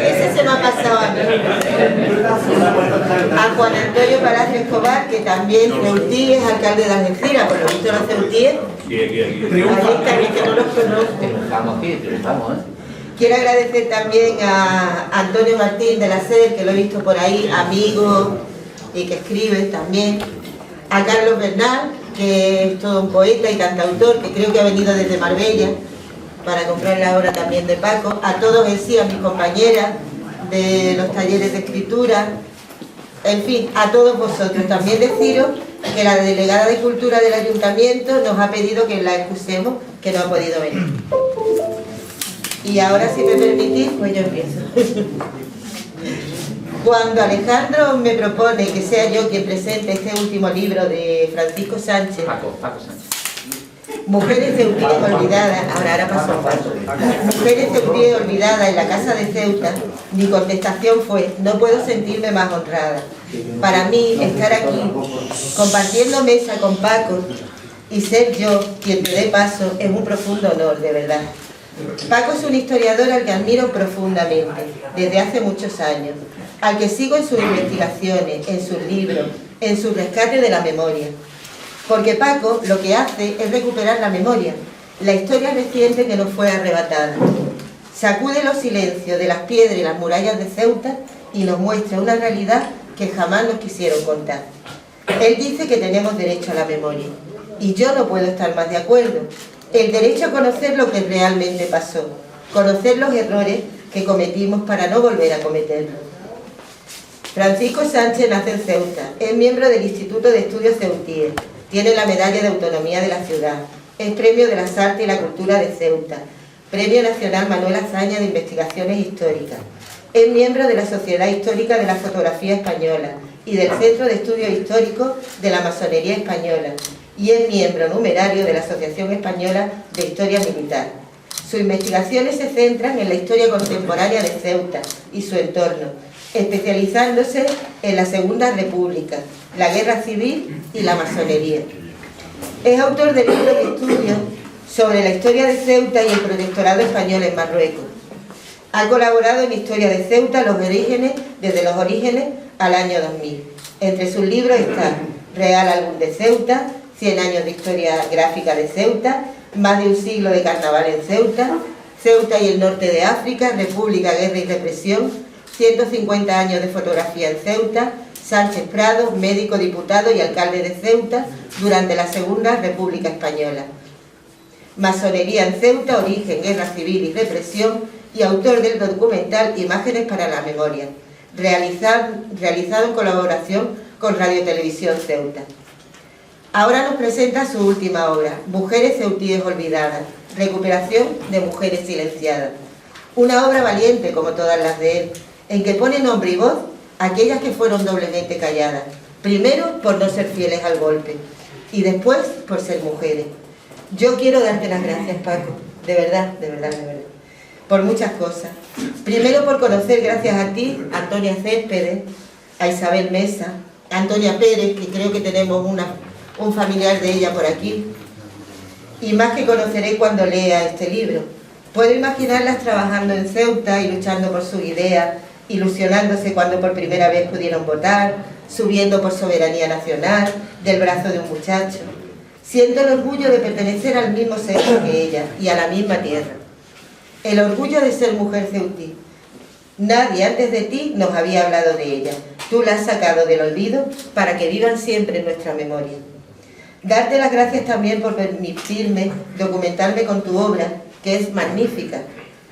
Ese se me ha pasado a mí. A Juan Antonio Palacio Escobar, que también Ceutí es alcalde de Algeciras, por lo visto los ceutíes. Ahí también que no los conozco. Triunfamos aquí, triunfamos, ¿eh? Quiero agradecer también a Antonio Martín de la SER, que lo he visto por ahí, amigo y que escribe también. A Carlos Bernal, que es todo un poeta y cantautor, que creo que ha venido desde Marbella para comprar la obra también de Paco. A todos en sí, a mis compañeras de los talleres de escritura, en fin, a todos vosotros. También deciros que la delegada de Cultura del Ayuntamiento nos ha pedido que la excusemos, que no ha podido venir. Y ahora, si me permitís, pues yo empiezo. Cuando Alejandro me propone que sea yo quien presente este último libro de Francisco Sánchez, Paco Sánchez. Mujeres ceutíes olvidadas, ahora pasó un paso. Mujeres ceutíes olvidadas en la casa de Ceuta, mi contestación fue: no puedo sentirme más honrada. Para mí, estar aquí, compartiendo mesa con Paco y ser yo quien te dé paso, es un profundo honor, de verdad. Paco es un historiador al que admiro profundamente, desde hace muchos años, al que sigo en sus investigaciones, en sus libros, en su rescate de la memoria. Porque Paco lo que hace es recuperar la memoria, la historia reciente que nos fue arrebatada. Sacude los silencios de las piedras y las murallas de Ceuta y nos muestra una realidad que jamás nos quisieron contar. Él dice que tenemos derecho a la memoria, y yo no puedo estar más de acuerdo. El derecho a conocer lo que realmente pasó, conocer los errores que cometimos para no volver a cometerlos. Francisco Sánchez nace en Ceuta, es miembro del Instituto de Estudios Ceutíes, tiene la medalla de autonomía de la ciudad, es premio de las artes y la cultura de Ceuta, premio nacional Manuel Azaña de investigaciones históricas, es miembro de la Sociedad Histórica de la Fotografía Española y del Centro de Estudios Históricos de la Masonería Española, y es miembro numerario de la Asociación Española de Historia Militar. Sus investigaciones se centran en la historia contemporánea de Ceuta y su entorno, especializándose en la Segunda República, la Guerra Civil y la Masonería. Es autor de libros de estudio sobre la historia de Ceuta y el protectorado español en Marruecos. Ha colaborado en Historia de Ceuta, desde los orígenes al año 2000. Entre sus libros está Real Álbum de Ceuta, 100 años de historia gráfica de Ceuta, más de un siglo de carnaval en Ceuta, Ceuta y el norte de África, República, Guerra y Represión, 150 años de fotografía en Ceuta, Sánchez Prado, médico, diputado y alcalde de Ceuta durante la Segunda República Española. Masonería en Ceuta, origen, guerra civil y represión, y autor del documental Imágenes para la Memoria, realizado en colaboración con Radio Televisión Ceuta. Ahora nos presenta su última obra, Mujeres ceutíes olvidadas, recuperación de mujeres silenciadas. Una obra valiente, como todas las de él, en que pone nombre y voz a aquellas que fueron doblemente calladas, primero por no ser fieles al golpe, y después por ser mujeres. Yo quiero darte las gracias, Paco, de verdad, por muchas cosas. Primero por conocer, gracias a ti, a Antonia Céspedes, a Isabel Mesa, a Antonia Pérez, que creo que tenemos un familiar de ella por aquí, y más que conoceré cuando lea este libro. Puedo imaginarlas trabajando en Ceuta y luchando por sus ideas, ilusionándose cuando por primera vez pudieron votar, subiendo por soberanía nacional, del brazo de un muchacho. Siento el orgullo de pertenecer al mismo sexo que ella y a la misma tierra. El orgullo de ser mujer ceutí. Nadie antes de ti nos había hablado de ella. Tú la has sacado del olvido para que vivan siempre en nuestra memoria. Darte las gracias también por permitirme documentarme con tu obra, que es magnífica,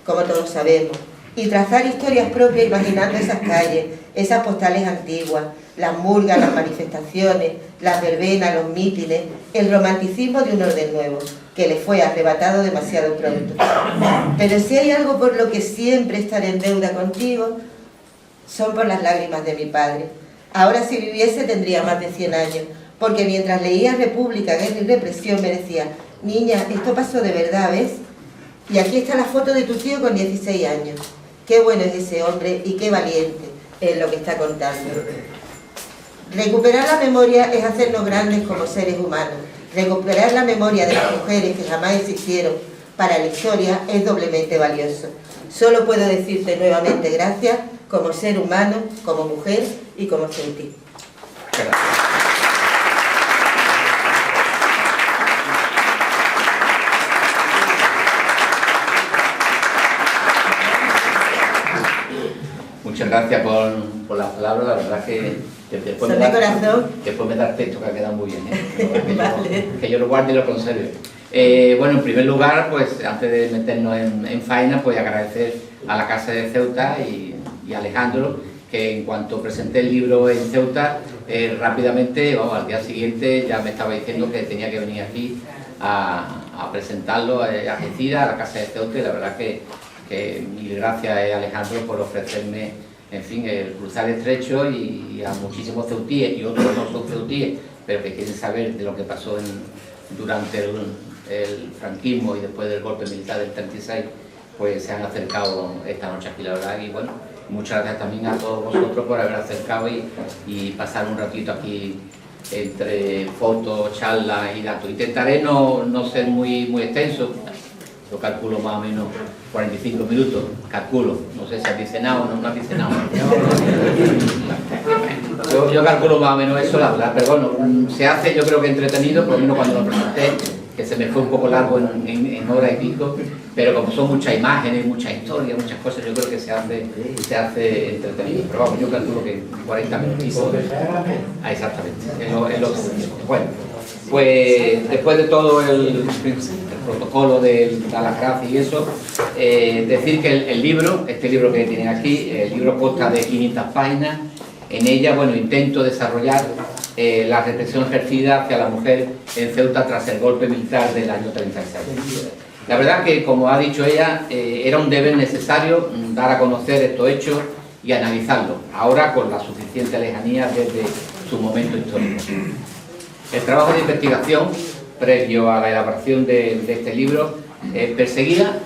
como todos sabemos, y trazar historias propias imaginando esas calles, esas postales antiguas, las murgas, las manifestaciones, las verbenas, los mítines, el romanticismo de un orden nuevo, que le fue arrebatado demasiado pronto. Pero si hay algo por lo que siempre estaré en deuda contigo, son por las lágrimas de mi padre. Ahora, si viviese, tendría más de 100 años, porque mientras leía República, Guerra y Represión me decía: niña, esto pasó de verdad, ¿ves? Y aquí está la foto de tu tío con 16 años. Qué bueno es ese hombre y qué valiente es lo que está contando. Recuperar la memoria es hacernos grandes como seres humanos. Recuperar la memoria de las mujeres que jamás existieron, para la historia es doblemente valioso. Solo puedo decirte nuevamente gracias como ser humano, como mujer y como ceutí. Muchas gracias por las palabras, la verdad que después me da el texto que ha quedado muy bien, ¿eh? Vale. Que yo lo guarde y lo conserve. Bueno, en primer lugar, pues antes de meternos en faena, pues agradecer a la Casa de Ceuta y a Alejandro, que en cuanto presenté el libro en Ceuta, rápidamente, vamos, al día siguiente ya me estaba diciendo que tenía que venir aquí a presentarlo a Algeciras, a la Casa de Ceuta, y la verdad que mil gracias Alejandro por ofrecerme, en fin, el cruzar el estrecho, y a muchísimos ceutíes y otros no son ceutíes, pero que quieren saber de lo que pasó durante el franquismo y después del golpe militar del 36, pues se han acercado esta noche aquí, la verdad. Y bueno, muchas gracias también a todos vosotros por haber acercado y pasar un ratito aquí entre fotos, charlas y datos. Intentaré no ser muy extenso. Yo calculo más o menos 45 minutos, calculo, no sé si has cenado o no has cenado. Yo calculo más o menos eso, la verdad, pero bueno, se hace, yo creo que entretenido, por lo menos cuando lo presenté, que se me fue un poco largo en hora y pico, pero como son muchas imágenes, muchas historias, muchas cosas, yo creo que se hace entretenido. Pero vamos, yo calculo que 40 minutos. Exactamente, es lo que se dice. Bueno, pues después de todo el protocolo de las gracias y eso, decir que el libro, este libro que tienen aquí, el libro consta de 500 páginas. En ella, bueno, intento desarrollar la represión ejercida hacia la mujer en Ceuta tras el golpe militar del año 36. La verdad que, como ha dicho ella, era un deber necesario dar a conocer estos hechos y analizarlos, ahora con la suficiente lejanía desde su momento histórico. El trabajo de investigación previo a la elaboración de este libro perseguía,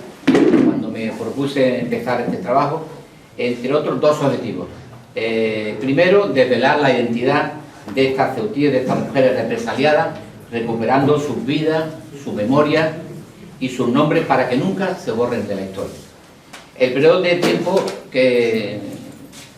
cuando me propuse empezar este trabajo, entre otros dos objetivos. Primero, desvelar la identidad de estas ceutíes, de estas mujeres represaliadas, recuperando sus vidas, su memoria y sus nombres para que nunca se borren de la historia. El periodo de tiempo que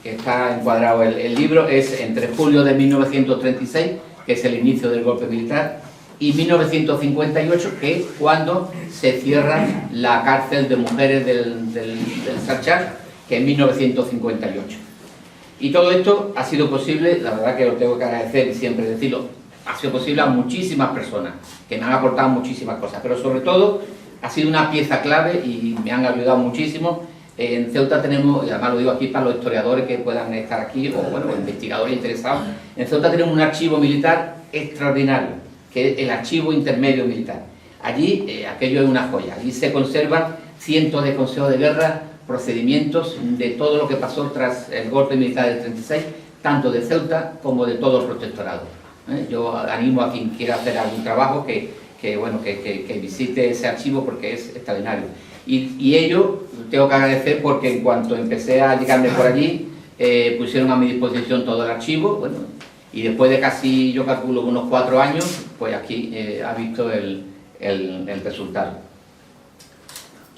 está encuadrado el libro es entre julio de 1936, que es el inicio del golpe militar, y 1958, que es cuando se cierra la cárcel de mujeres del Sarchar, que es 1958. Y todo esto ha sido posible, la verdad que lo tengo que agradecer y siempre decirlo, ha sido posible a muchísimas personas que me han aportado muchísimas cosas, pero sobre todo ha sido una pieza clave y me han ayudado muchísimo. En Ceuta tenemos, y además lo digo aquí para los historiadores que puedan estar aquí, o bueno, investigadores interesados, en Ceuta tenemos un archivo militar extraordinario, que es el Archivo Intermedio Militar. Allí aquello es una joya, allí se conservan cientos de consejos de guerra, procedimientos de todo lo que pasó tras el golpe militar del 36, tanto de Ceuta como de todo el protectorado. Yo animo a quien quiera hacer algún trabajo que visite ese archivo porque es extraordinario. Y ello tengo que agradecer porque en cuanto empecé a llegarme por allí, pusieron a mi disposición todo el archivo, bueno, y después de casi, yo calculo, unos 4 años, pues aquí ha visto el resultado.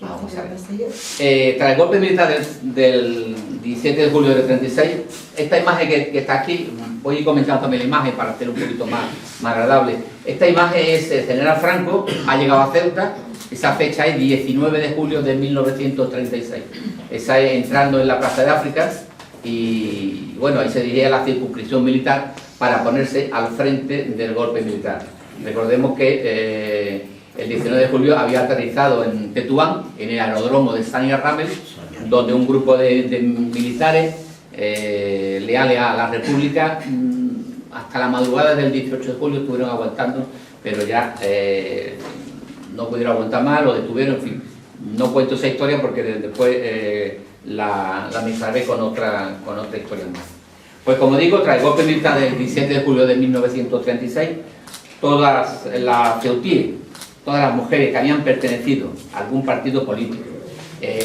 Vamos a ver. Tras el golpe militar del 17 de julio del 36, esta imagen que está aquí, voy a ir comentando también la imagen para hacer un poquito más agradable. Esta imagen es el general Franco, ha llegado a Ceuta, esa fecha es 19 de julio de 1936. Está entrando en la Plaza de África y bueno, ahí se dirigía la circunscripción militar para ponerse al frente del golpe militar. Recordemos que el 19 de julio había aterrizado en Tetuán, en el aeródromo de Sani Ramel, donde un grupo de militares leales a la República, hasta la madrugada del 18 de julio estuvieron aguantando, pero ya no pudieron aguantar más, lo detuvieron, en fin. No cuento esa historia porque después la mezclaré con otra historia más. Pues como digo, tras el golpe militar del 17 de julio de 1936, todas las ceutíes, todas las mujeres que habían pertenecido a algún partido político,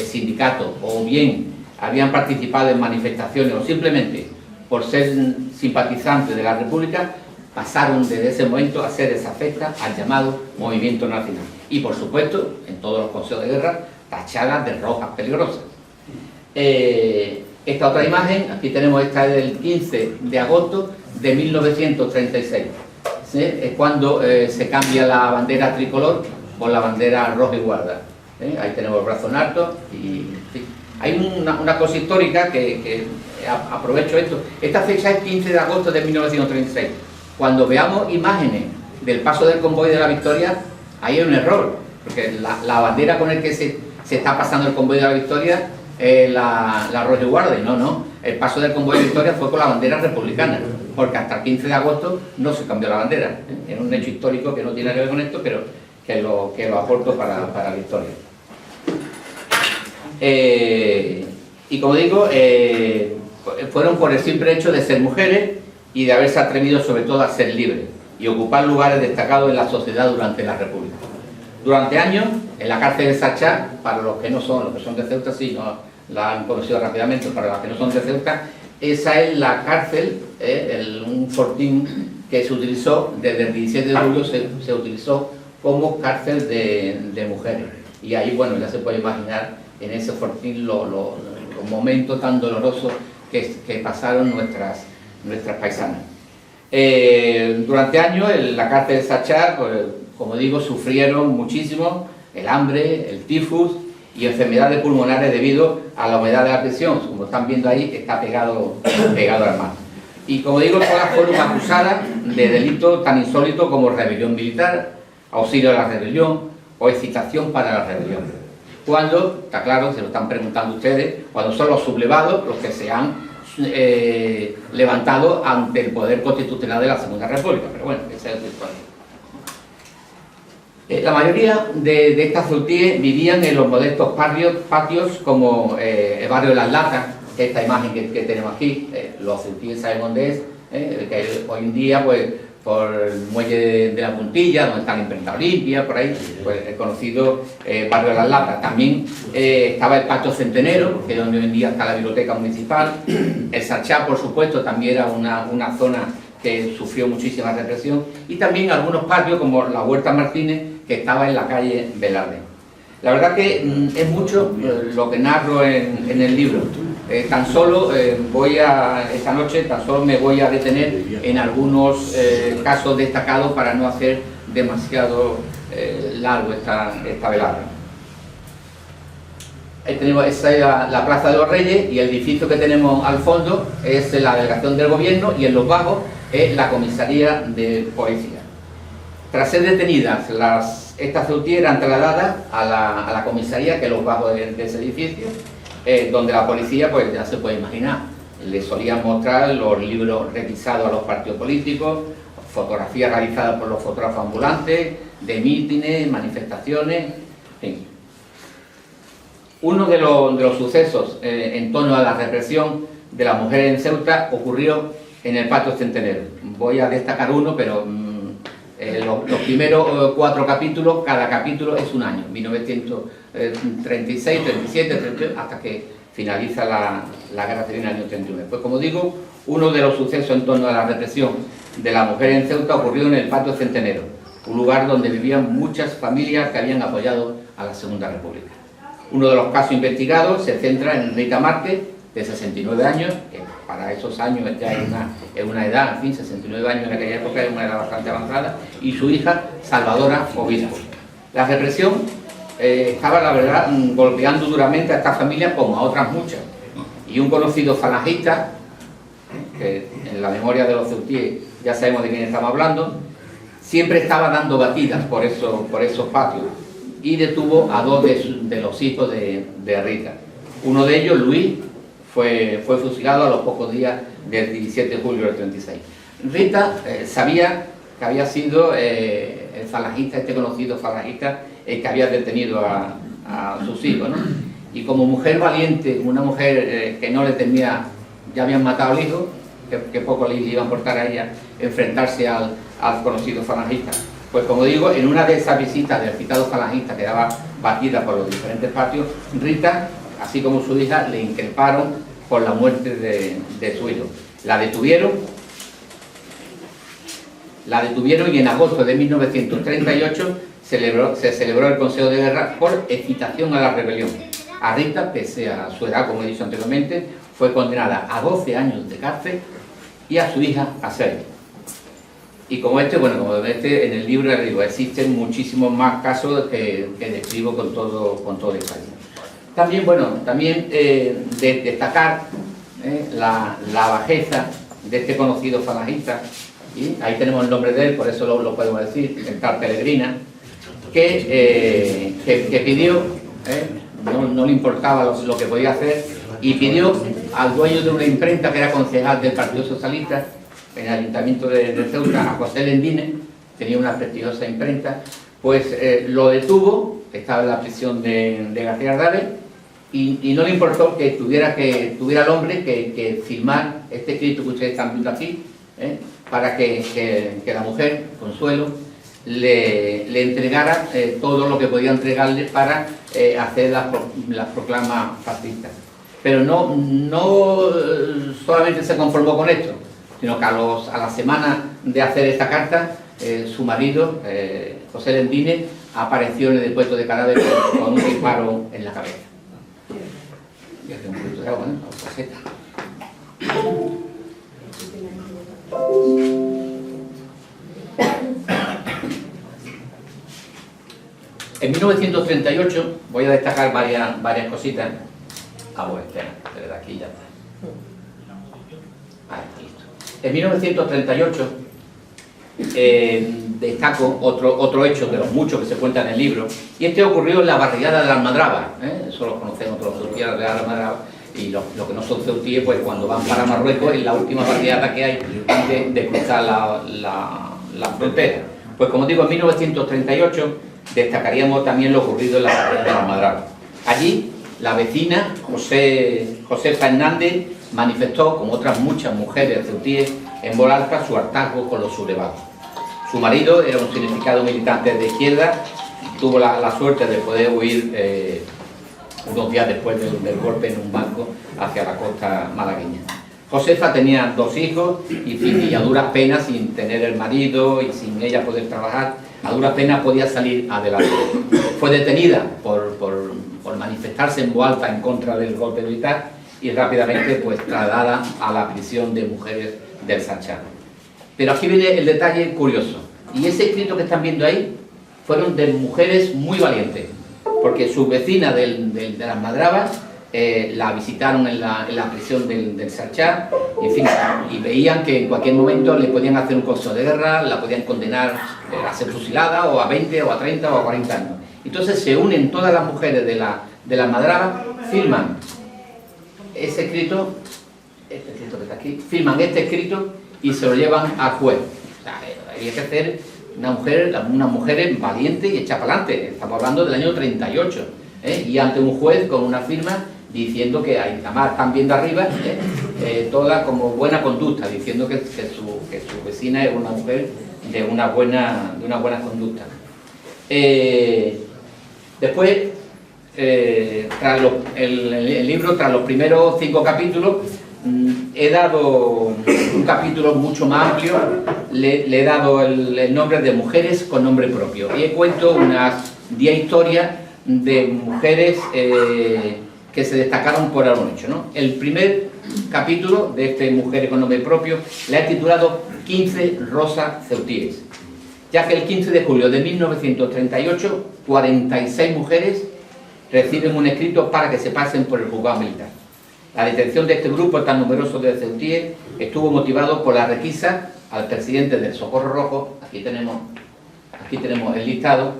sindicato, o bien habían participado en manifestaciones o simplemente por ser simpatizantes de la República, pasaron desde ese momento a ser desafectas al llamado movimiento nacional. Y por supuesto, en todos los consejos de guerra, tachadas de rojas peligrosas. Esta otra imagen, aquí tenemos, esta del 15 de agosto de 1936. ¿Sí? Es cuando se cambia la bandera tricolor por la bandera roja y guarda. Ahí tenemos el brazo en alto y sí. Hay una cosa histórica que aprovecho esto. Esta fecha es 15 de agosto de 1936. Cuando veamos imágenes del paso del convoy de la Victoria, ahí hay un error, porque la bandera con la que se está pasando el convoy de la Victoria es la roja y guarda, y no. El paso del convoy de Victoria fue con la bandera republicana, porque hasta el 15 de agosto no se cambió la bandera. Es un hecho histórico que no tiene que ver con esto, pero que lo aporto para la historia. Y como digo, fueron por el simple hecho de ser mujeres y de haberse atrevido sobre todo a ser libres y ocupar lugares destacados en la sociedad durante la República. Durante años, en la cárcel de Sachá, para los que no son, los que son de Ceuta sí, no la han conocido rápidamente, para los que no son de Ceuta, esa es la cárcel, un fortín que se utilizó desde el 17 de julio, se utilizó como cárcel de mujeres. Y ahí, bueno, ya se puede imaginar en ese fortín los momentos tan dolorosos que pasaron nuestras paisanas. Durante años en la cárcel de Sachá, pues, como digo, sufrieron muchísimo el hambre, el tifus y enfermedades pulmonares debido a la humedad de la prisión. Como están viendo ahí, está pegado al mar. Y como digo, todas fueron acusadas de delitos tan insólitos como rebelión militar, auxilio a la rebelión o excitación para la rebelión. Cuando, está claro, se lo están preguntando ustedes, cuando son los sublevados los que se han levantado ante el poder constitucional de la Segunda República. Pero bueno, esa es la historia. La mayoría de estas ceutíes vivían en los modestos patios como el barrio de Las Latas, esta imagen que tenemos aquí. Los ceutíes saben dónde es, que hoy en día, pues, por el muelle de la Puntilla, donde está la Imprenta Olimpia, por ahí, pues, el conocido barrio de Las Latas. También estaba el Patio Centenero, que es donde hoy en día está la biblioteca municipal. El Sachá, por supuesto, también era una zona que sufrió muchísima represión, y también algunos patios como la Huerta Martínez, que estaba en la calle Velarde. La verdad que es mucho lo que narro en el libro. Tan solo esta noche tan solo me voy a detener en algunos casos destacados para no hacer demasiado largo esta velada. Ahí tenemos, esa es la Plaza de los Reyes, y el edificio que tenemos al fondo es la delegación del gobierno, y en los bajos es la comisaría de policía. Tras ser detenidas, estas ceutíes eran trasladadas a la comisaría, que es los bajos de ese edificio, donde la policía, pues ya se puede imaginar, les solían mostrar los libros revisados a los partidos políticos, fotografías realizadas por los fotógrafos ambulantes, de mítines, manifestaciones, en fin. Uno de los sucesos en torno a la represión de las mujeres en Ceuta ocurrió en el Patio Centenero. Voy a destacar uno, pero los primeros 4 capítulos, cada capítulo es un año, 1936, 37, 38, hasta que finaliza la Guerra Civil en el año 39. Pues como digo, uno de los sucesos en torno a la represión de las mujeres en Ceuta ocurrió en el Patio Centenero, un lugar donde vivían muchas familias que habían apoyado a la Segunda República. Uno de los casos investigados se centra en Rita Márquez, de 69 años, que para esos años ya es una edad, en fin, 69 años en aquella época es una edad bastante avanzada, y su hija, Salvadora Obispo. La represión estaba, la verdad, golpeando duramente a esta familia como a otras muchas, y un conocido falangista, que en la memoria de los ceutíes ya sabemos de quién estamos hablando, siempre estaba dando batidas por esos patios, y detuvo a 2 de los hijos de Rita. Uno de ellos, Luis, fue fusilado a los pocos días del 17 de julio del 36. Rita sabía que había sido el falangista, este conocido falangista, el que había detenido a sus hijos, ¿no? Y como mujer valiente, una mujer que no le temía, ya habían matado al hijo, que poco le iba a importar a ella enfrentarse al conocido falangista. Pues como digo, en una de esas visitas del citado falangista que daba batida por los diferentes patios, Rita, así como su hija, le increparon por la muerte de su hijo. La detuvieron La detuvieron y en agosto de 1938 se celebró el Consejo de Guerra por excitación a la rebelión. A Rita, pese a su edad, como he dicho anteriormente, fue condenada a 12 años de cárcel y a su hija a 6. Y como como en el libro les digo, existen muchísimos más casos que describo con todo detalle. También destacar la bajeza de este conocido falangista, y ahí tenemos el nombre de él, por eso lo podemos decir, el tal Pellegrina, que pidió, no le importaba lo que podía hacer, y pidió al dueño de una imprenta que era concejal del Partido Socialista en el Ayuntamiento de Ceuta, a José Lendines, tenía una prestigiosa imprenta, pues lo detuvo, estaba en la prisión de García Ardales, y no le importó que tuviera el hombre que firmar este escrito que ustedes están viendo aquí, para que la mujer, Consuelo, le entregara todo lo que podía entregarle para hacer las proclamas fascistas. Pero no solamente se conformó con esto, sino que a la semana de hacer esta carta, su marido, José Lendines, apareció en el depósito de cadáveres con un disparo en la cabeza. Y hace un poquito de agua, la caseta. En 1938 voy a destacar varias cositas. Espera, aquí ya está. Ahí está listo. En 1938 destaco otro hecho de los muchos que se cuentan en el libro, y este ocurrió en la barriada de la Almadraba, eso lo conocemos todos los ceutíes de la Almadraba, y los que no son ceutíes, pues cuando van para Marruecos es la última barriada que hay antes de cruzar la frontera. Pues como digo, en 1938 destacaríamos también lo ocurrido en la barriada de la Almadraba. Allí la vecina Josefa Hernández manifestó, como otras muchas mujeres ceutíes, en voz alta su hartazgo con los sublevados. Su marido era un significado militante de izquierda, tuvo la suerte de poder huir unos días después del golpe en un barco hacia la costa malagueña. Josefa tenía 2 hijos y a duras penas, sin tener el marido y sin ella poder trabajar, a duras penas podía salir adelante. Fue detenida por manifestarse en voz alta en contra del golpe militar y rápidamente pues trasladada a la prisión de mujeres del Sachar. Pero aquí viene el detalle curioso, y ese escrito que están viendo ahí fueron de mujeres muy valientes, porque sus vecinas de las Almadrabas la visitaron en la prisión del Sachar, en fin, y veían que en cualquier momento le podían hacer un consejo de guerra, la podían condenar a ser fusilada, o a 20, o a 30, o a 40 años. Entonces se unen todas las mujeres de la Almadraba, firman ese escrito, que está aquí, firman este escrito y se lo llevan al juez. O sea, había que hacer unas mujeres valientes y hechas para adelante. Estamos hablando del año 38, y ante un juez con una firma diciendo que además están viendo arriba toda como buena conducta, diciendo que su vecina es una mujer de una buena conducta. Después, tras el libro, tras los primeros 5 capítulos, he dado un capítulo mucho más amplio, le he dado el nombre de Mujeres con nombre propio, y cuento unas 10 historias de mujeres que se destacaron por algún hecho, ¿no? El primer capítulo de este Mujeres con nombre propio le he titulado 15 rosas ceutíes, ya que el 15 de julio de 1938 46 mujeres reciben un escrito para que se pasen por el juzgado militar. La detención de este grupo tan numeroso de ceutíes estuvo motivado por la requisa al presidente del Socorro Rojo, aquí tenemos el listado,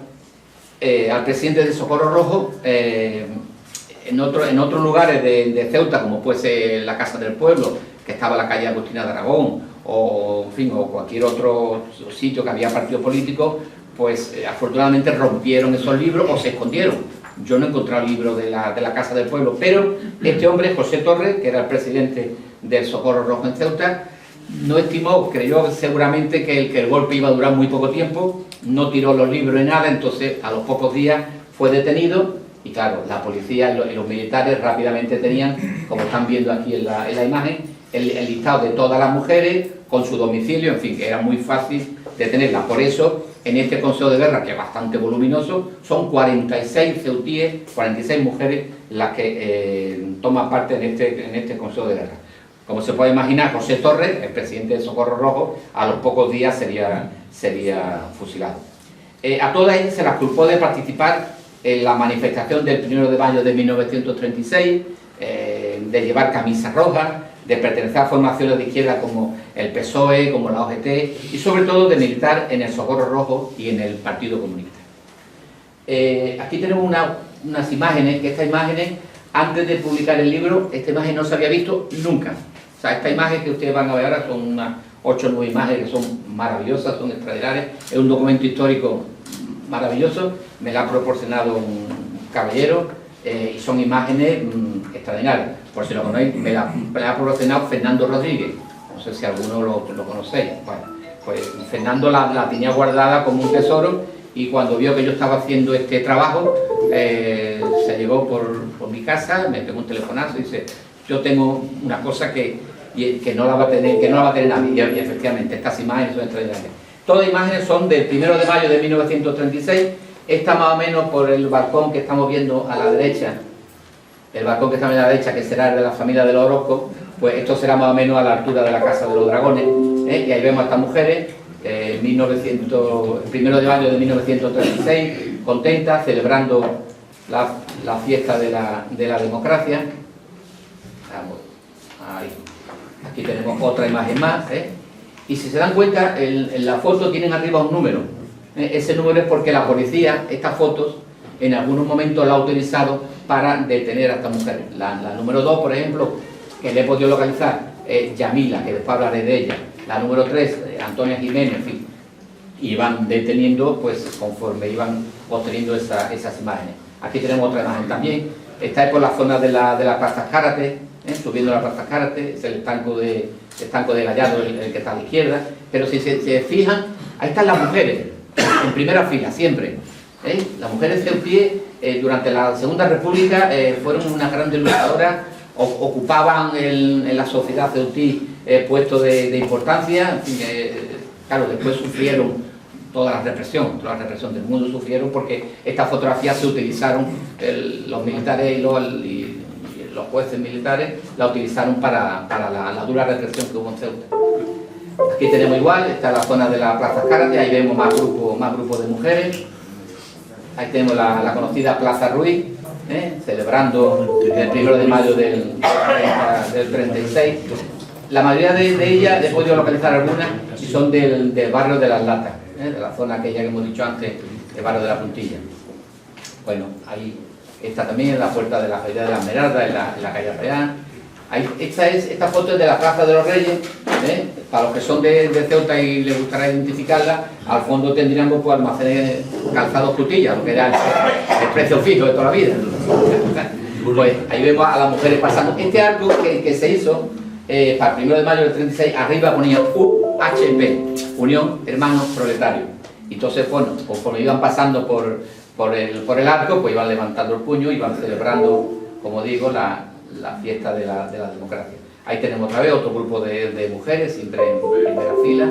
al presidente del Socorro Rojo, en otros lugares de Ceuta, como fuese la Casa del Pueblo, que estaba en la calle Agustina de Aragón, o cualquier otro sitio que había partidos políticos, pues afortunadamente rompieron esos libros o se escondieron. Yo no he encontrado el libro de la Casa del Pueblo, pero este hombre, José Torres, que era el presidente del Socorro Rojo en Ceuta, no estimó, creyó seguramente que el golpe iba a durar muy poco tiempo, no tiró los libros ni nada, entonces a los pocos días fue detenido y claro, la policía y los militares rápidamente tenían, como están viendo aquí en la imagen, el listado de todas las mujeres con su domicilio, en fin, que era muy fácil de tenerla. Por eso, en este Consejo de Guerra, que es bastante voluminoso, son 46 ceutíes, 46 mujeres las que toman parte en este Consejo de Guerra. Como se puede imaginar, José Torres, el presidente de Socorro Rojo, a los pocos días sería fusilado. A todas ellas se las culpó de participar en la manifestación del 1 de mayo de 1936, de llevar camisas rojas, de pertenecer a formaciones de izquierda como el PSOE, como la OGT, y sobre todo de militar en el Socorro Rojo y en el Partido Comunista. Aquí tenemos unas imágenes, que estas imágenes, antes de publicar el libro, esta imagen no se había visto nunca. O sea, esta imagen que ustedes van a ver ahora son unas 8 o 9 imágenes que son maravillosas, son extraordinarias, es un documento histórico maravilloso, me la ha proporcionado un caballero, y son imágenes extraordinarias. Por si lo conocéis, me la ha proporcionado Fernando Rodríguez, no sé si alguno lo conocéis. Bueno, pues Fernando la tenía guardada como un tesoro, y cuando vio que yo estaba haciendo este trabajo, se llegó por mi casa, me pegó un telefonazo y dice: yo tengo una cosa que no la va a tener, nadie. Y efectivamente, estas imágenes son extraordinarias. Todas las imágenes son del 1 de mayo de 1936. Esta más o menos por el balcón que estamos viendo a la derecha, el balcón que está a la derecha, que será el de la familia de los Orozco, pues esto será más o menos a la altura de la Casa de los Dragones, y ahí vemos a estas mujeres, el 1 de mayo de 1936, contentas, celebrando la fiesta de la democracia. Ahí. Aquí tenemos otra imagen más, y si se dan cuenta, en la foto tienen arriba un número. Ese número es porque la policía, estas fotos, en algunos momentos la ha utilizado para detener a estas mujeres. La número 2, por ejemplo, que le he podido localizar, Yamila, que después hablaré de ella. La número 3, Antonia Jiménez, en fin. Iban deteniendo, pues, conforme iban obteniendo esas imágenes. Aquí tenemos otra imagen también. Esta es por la zona de la Plaza Zárate, subiendo la Plaza Zárate, es el estanco de Gallardo, el que está a la izquierda. Pero si se fijan, ahí están las mujeres, en primera fila, siempre. Las mujeres ceutíes, durante la Segunda República, fueron unas grandes luchadoras, ocupaban en la sociedad ceutí puestos de importancia. Claro, después sufrieron toda la represión del mundo sufrieron, porque estas fotografías se utilizaron, los militares y los jueces militares la utilizaron para la dura represión que hubo en Ceuta. Aquí tenemos igual, está la zona de la Plaza Zárate, ahí vemos más grupos de mujeres. Ahí tenemos la conocida Plaza Ruiz, celebrando el 1 de mayo del 36. La mayoría de ellas, he podido localizar algunas, y son del barrio de Las Latas, de la zona aquella que hemos dicho antes, el barrio de la Puntilla. Bueno, ahí está también la puerta de la Feria de la Esmeralda, en la calle Real. Esta foto es de la Plaza de los Reyes, para los que son de Ceuta y les gustará identificarla. Al fondo tendríamos, pues, almacenes Calzados Cutilla, lo que era el precio fijo de toda la vida. Pues ahí vemos a las mujeres pasando. Este arco que se hizo para el 1 de mayo del 36, arriba ponía UHP, Unión Hermanos Proletarios. Y entonces, bueno, conforme iban pasando por el arco, pues iban levantando el puño, iban celebrando, como digo, la fiesta de la democracia. Ahí tenemos otra vez otro grupo de mujeres, siempre en primera fila,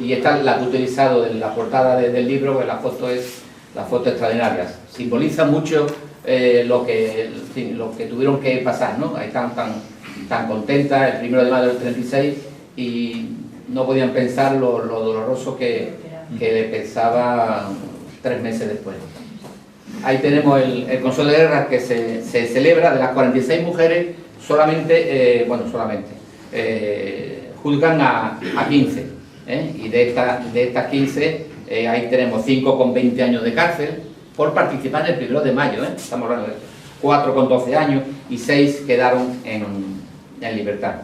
y esta es la que he utilizado en la portada del libro, porque la foto es extraordinaria. Simboliza mucho lo que tuvieron que pasar, ¿no? Ahí están tan contentas el 1 de mayo del 36, y no podían pensar lo doloroso que le pensaba 3 meses después. Ahí tenemos el Consejo de Guerra que se celebra. De las 46 mujeres, solamente juzgan a 15, y de estas 15, ahí tenemos 5 con 20 años de cárcel por participar en el 1 de mayo, estamos hablando de esto. 4 con 12 años y 6 quedaron en libertad.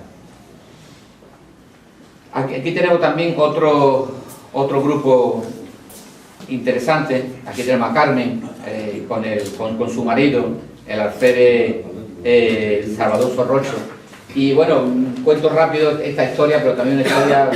Aquí tenemos también otro grupo interesante. Aquí tenemos a Carmen con su marido, el alférez Salvador Sorrocho. Y bueno, cuento rápido esta historia, pero también una historia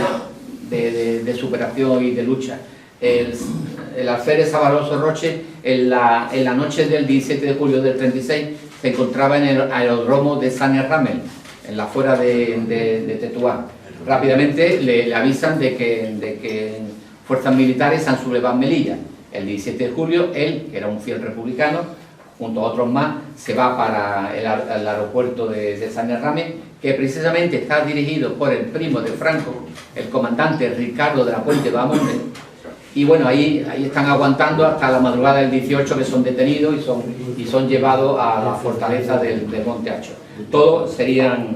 de superación y de lucha. El alférez Salvador Sorroche, en la noche del 17 de julio del 36, se encontraba en el aeródromo de San Ramel, en la afuera de Tetuán. Rápidamente le avisan de que fuerzas militares se han sublevado en Melilla. El 17 de julio, él, que era un fiel republicano, junto a otros más, se va para el aeropuerto de San Herrame, que precisamente está dirigido por el primo de Franco, el comandante Ricardo de la Puente Bahamonde. Y bueno, ahí están aguantando hasta la madrugada del 18, que son detenidos y son llevados a la fortaleza del Monte Hacho. Todos serían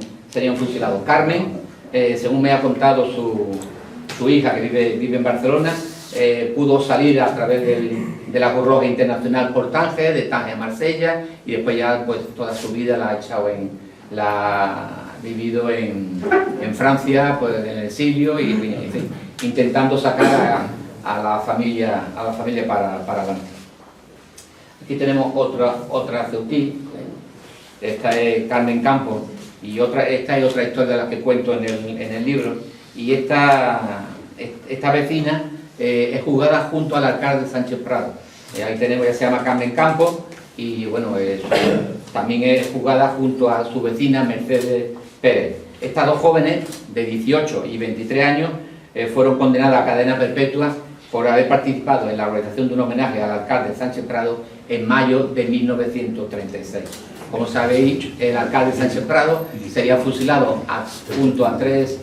fusilados. Carmen, según me ha contado su hija, que vive en Barcelona, pudo salir a través de la Cruz Roja Internacional por Tánger, de Tánger a Marsella, y después ya pues toda su vida la ha echado vivido en Francia, pues en el exilio, y en fin, intentando sacar a la familia para adelante. Aquí tenemos otra ceutí, esta es Carmen Campos, y esta es otra historia de la que cuento en el libro, y esta vecina es juzgada junto al alcalde Sánchez Prado. Ahí tenemos, ya se llama Carmen Campos, y bueno, también es juzgada junto a su vecina Mercedes Pérez. Estas dos jóvenes de 18 y 23 años fueron condenadas a cadena perpetua por haber participado en la organización de un homenaje al alcalde Sánchez Prado en mayo de 1936. Como sabéis, el alcalde Sánchez Prado sería fusilado junto a 3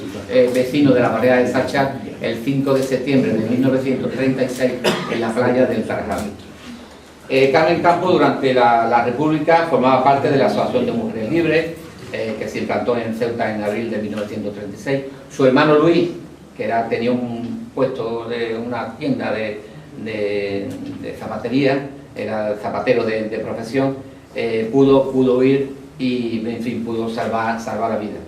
vecinos de la barriada de Sachar el 5 de septiembre de 1936 en la playa del Tarajal. Carmen Campos, durante la República, formaba parte de la Asociación de Mujeres Libres, que se implantó en Ceuta en abril de 1936. Su hermano Luis, que tenía un puesto de una tienda de zapatería, era zapatero de profesión, pudo huir y, en fin, pudo salvar la vida.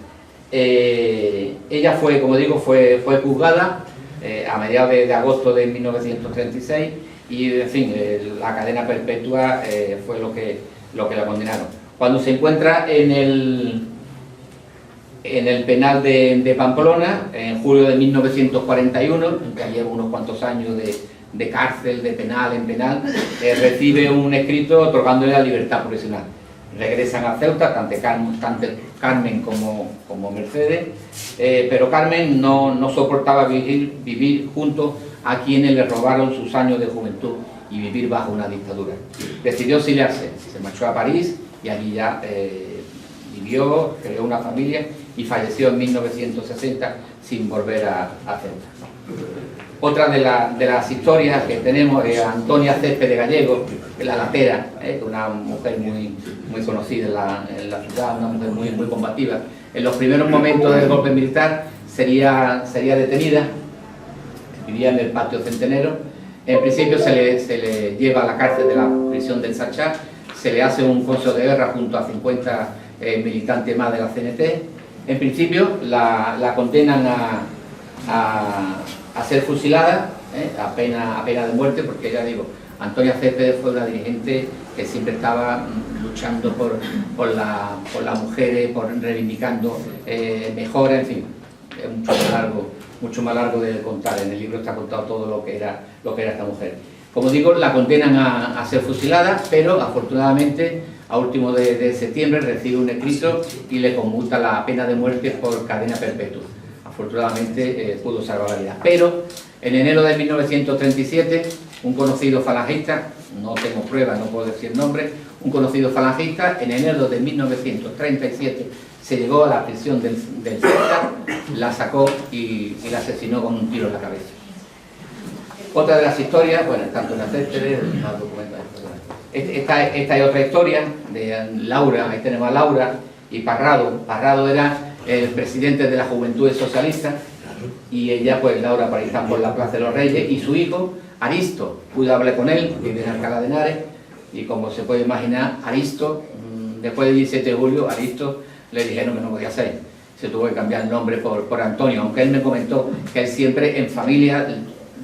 Ella fue, como digo, fue juzgada a mediados de agosto de 1936 y, en fin, la cadena perpetua fue lo que la condenaron. Cuando se encuentra en el penal de Pamplona, en julio de 1941, ya lleva unos cuantos años de cárcel, de penal en penal, recibe un escrito otorgándole la libertad provisional. Regresan a Ceuta, tanto Carmen como Mercedes, pero Carmen no soportaba vivir junto a quienes le robaron sus años de juventud y vivir bajo una dictadura. Decidió exiliarse, se marchó a París y allí ya vivió, creó una familia y falleció en 1960 sin volver a Ceuta. Otra de las historias que tenemos es Antonia Céspedes Gallego, la latera, una mujer muy conocida en la ciudad, una mujer muy combativa. En los primeros momentos del golpe militar sería detenida, vivía en el patio Centenero. En principio se le lleva a la cárcel de la prisión del Sachá, se le hace un consejo de guerra junto a 50 militantes más de la CNT. En principio la condenan a ser fusilada, a pena de muerte, porque ya digo, Antonia Céspedes fue una dirigente que siempre estaba luchando por las mujeres, por reivindicando mejoras, en fin, es mucho más largo de contar. En el libro está contado todo lo que era esta mujer. Como digo, la condenan a ser fusilada, pero afortunadamente a último de septiembre recibe un escrito y le conmuta la pena de muerte por cadena perpetua. Afortunadamente pudo salvar la vida. Pero en enero de 1937, un conocido falangista, no tengo pruebas, no puedo decir nombre, un conocido falangista, en enero de 1937 se llegó a la prisión del Ceuta, la sacó y la asesinó con un tiro en la cabeza. Otra de las historias, bueno, tanto en la Céspedes, esta es otra historia de Laura, ahí tenemos a Laura y Parrado. Parrado era el presidente de la Juventudes Socialistas y ella, pues Laura, para estar por la Plaza de los Reyes, y su hijo, Aristo, pude hablar con él, vive en Alcalá de Henares, y como se puede imaginar, Aristo, después del 17 de julio, Aristo le dijeron que no podía ser, se tuvo que cambiar el nombre por Antonio, aunque él me comentó que él siempre en familia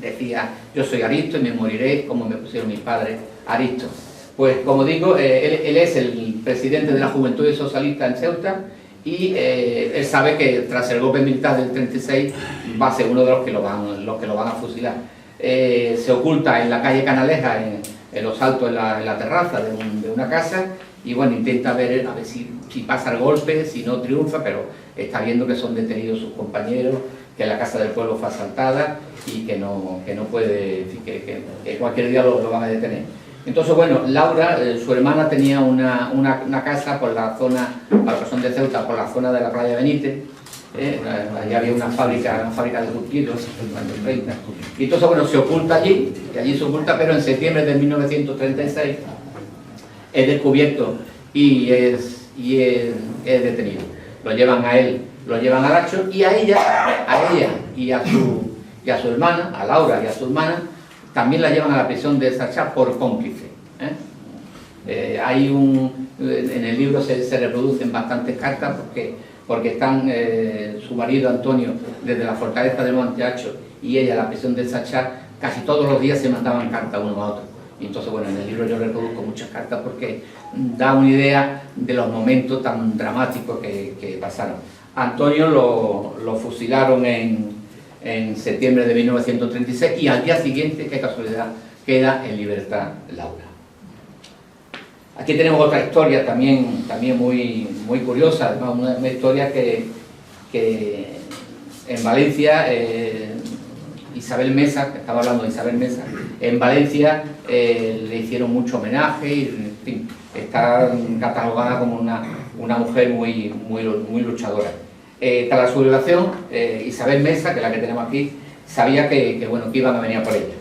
decía, yo soy Aristo y me moriré como me pusieron mis padres, Aristo. Pues como digo, él es el presidente de la Juventud Socialista en Ceuta y él sabe que tras el golpe militar del 36 va a ser uno de los que lo van a fusilar. Se oculta en la calle Canaleja, en los altos, en la terraza de una casa, y bueno, intenta ver a ver si pasa el golpe, si no triunfa, pero está viendo que son detenidos sus compañeros que la casa del pueblo fue asaltada y que no puede, que cualquier día lo van a detener. Entonces, bueno, Laura, su hermana, tenía una casa por la zona, para los que son de Ceuta, por la zona de la playa Benítez. Allí había una fábrica de curtidos, y entonces, bueno, se oculta allí, y allí se oculta, pero en septiembre de 1936 es descubierto y es detenido. Lo llevan a él, lo llevan al Hacho, y a ella y a su hermana, a Laura y a su hermana, también la llevan a la prisión de Sachá por cómplice. En el libro se reproducen bastantes cartas porque están su marido Antonio desde la fortaleza de Monte Hacho y ella a la prisión de Sachá, casi todos los días se mandaban cartas uno a otro. Y entonces, bueno, en el libro yo reproduzco muchas cartas porque da una idea de los momentos tan dramáticos que pasaron. Antonio lo fusilaron en septiembre de 1936 y al día siguiente, qué casualidad, queda en libertad Laura. Aquí tenemos otra historia también muy curiosa, además una historia que en Valencia, Isabel Mesa, que estaba hablando de Isabel Mesa, en Valencia le hicieron mucho homenaje y, en fin, está catalogada como una mujer muy luchadora. Tras la sublevación, Isabel Mesa, que es la que tenemos aquí, sabía que iban a venir a por ella.